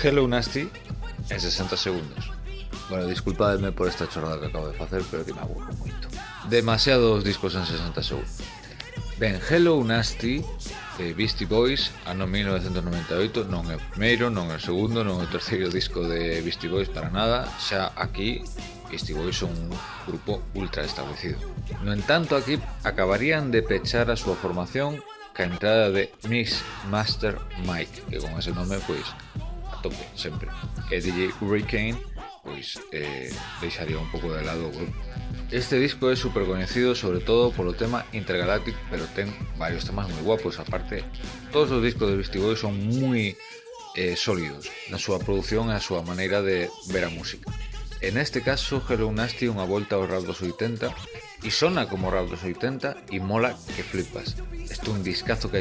Hello Nasty en 60 segundos. Bueno, disculpadme por esta chorrada que acabo de facer, pero que me aburro moito. Demasiados discos en 60 segundos. Ben, Hello Nasty de Beastie Boys, ano 1998, non é o primeiro, non é o segundo, non é o terceiro disco de Beastie Boys para nada. Xa aquí Beastie Boys son un grupo ultra establecido. No entanto, aquí acabarían de pechar a súa formación ca entrada de Mix Master Mike, que con ese nome, pois, a tope, sempre. E DJ Hurricane, pois, deixaría un pouco de lado o grupo. Este disco é super coñecido sobre todo polo tema Intergalactic, pero ten varios temas moi guapos. Aparte, todos os discos de Beastie Boys son moi sólidos na súa produción e a súa maneira de ver a música. En este caso, Hello Nasty é unha volta ao rap dos 80 e sona como rap dos 80 e mola que flipas. Este é un discazo que hai que